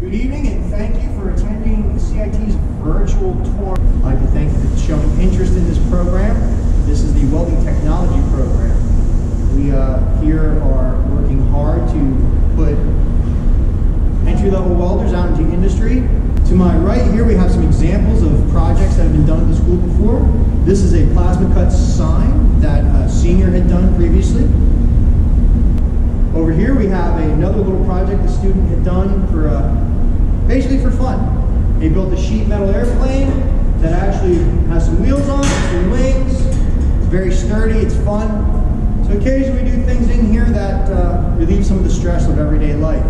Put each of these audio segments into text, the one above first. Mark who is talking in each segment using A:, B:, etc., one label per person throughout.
A: Good evening, and thank you for attending CIT's virtual tour. I'd like to thank you for showing interest in this program. This is the Welding Technology Program. We here are working hard to put entry-level welders out into industry. To my right here, we have some examples of projects that have been done at the school before. This is a plasma cut sign that a senior had done previously. Over here, we have another little project the student had done for basically for fun. They built a sheet metal airplane that actually has some wheels on it, some wings. It's very sturdy, it's fun. So occasionally we do things in here that relieve some of the stress of everyday life.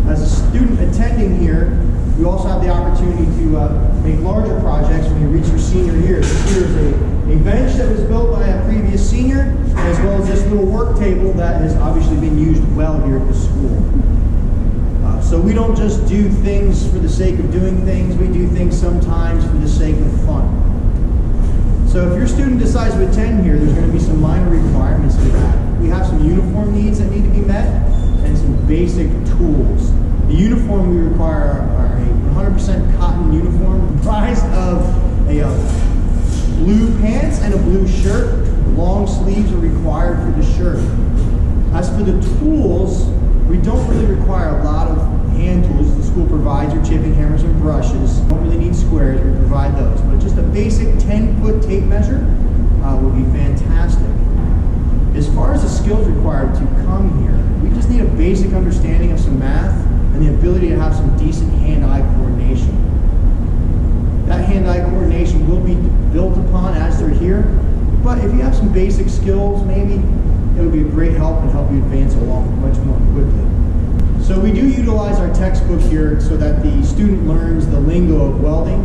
A: As a student attending here, you also have the opportunity to make larger projects when you reach your senior year. This here is a bench that was built by a previous senior, as well as this little work table that has obviously been used well here at the school. So we don't just do things for the sake of doing things, we do things sometimes for the sake of fun. So if your student decides to attend here, there's going to be some minor requirements for that. We have some uniform needs that need to be met, and some basic tools. The uniform we require are a 100% cotton uniform comprised of a blue pants and a blue shirt. Long sleeves are required for the shirt. As for the tools, we don't really require a lot of hand tools. The school provides your chipping hammers and brushes. We don't really need squares, we provide those. But just a basic 10-foot tape measure would be fantastic. As far as the skills required to come here, we just need a basic understanding of some math and the ability to have some decent hand-eye coordination. That hand-eye coordination will be built upon as they're here, but if you have some basic skills, maybe it would be a great help and help you advance along much more quickly. So we do utilize our textbook here so that the student learns the lingo of welding,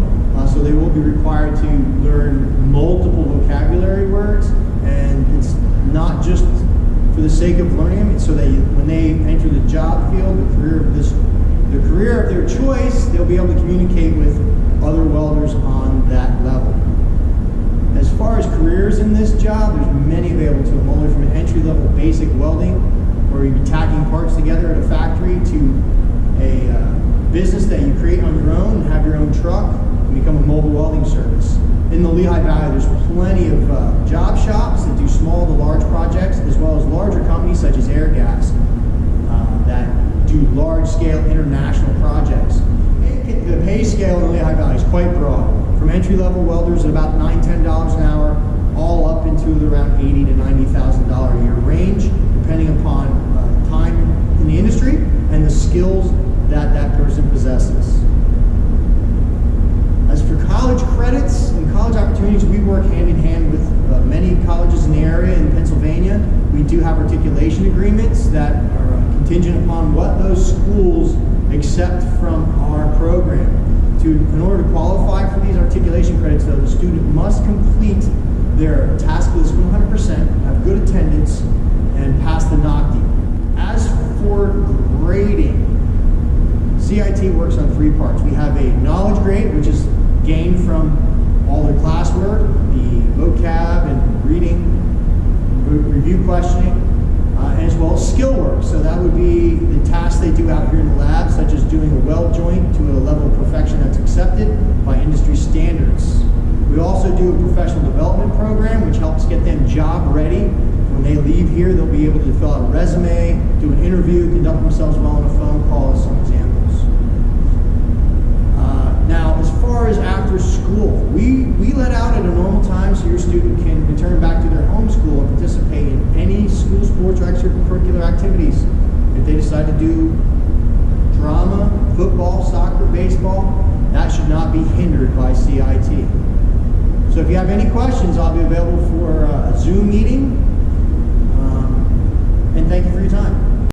A: so they will be required to learn multiple vocabulary words, and it's not just for the sake of learning them, it's so that when they enter the job field, the career of their choice, they'll be able to communicate with other welders on that level. As far as careers in this job, there's many available to them, all the way from entry-level basic welding, where you'd be tacking parts together at a factory, to a business that you create on your own, have your own truck, and become a mobile welding service. In the Lehigh Valley, there's plenty of job shops that do small to large projects, as well as larger companies such as Airgas that do large-scale international projects. The pay scale in the Lehigh Valley is quite broad, from entry-level welders at about $9, $10 an hour, all up into around $80,000 to $90,000 a year range, depending upon time in the industry and the skills that that person possesses. As for college credits and college opportunities, we work hand in hand with many colleges in the area. In Pennsylvania, we do have articulation agreements that are contingent upon what those schools accept from our program. In order to qualify for these articulation credits, though, the student must complete their task list 100%, have good attendance, and pass the NOCTI. As for grading, CIT works on three parts. We have a knowledge grade, which is gained from all their classwork, the vocab and reading, review questioning, as well as skill work. So that would be the tasks they do out here in the lab, such as doing a weld joint to a level of perfection that's accepted by industry standards. We also do a professional development program, which helps get them job ready. When they leave here, they'll be able to fill out a resume, do an interview, conduct themselves well on a phone call, as some examples. Now, as far as after school, we let out at a normal time so your student can return back to their home school and participate in any school sports or extracurricular activities. If they decide to do drama, football, soccer, baseball, that should not be hindered by CIT. So if you have any questions, I'll be available for a Zoom meeting. And thank you for your time.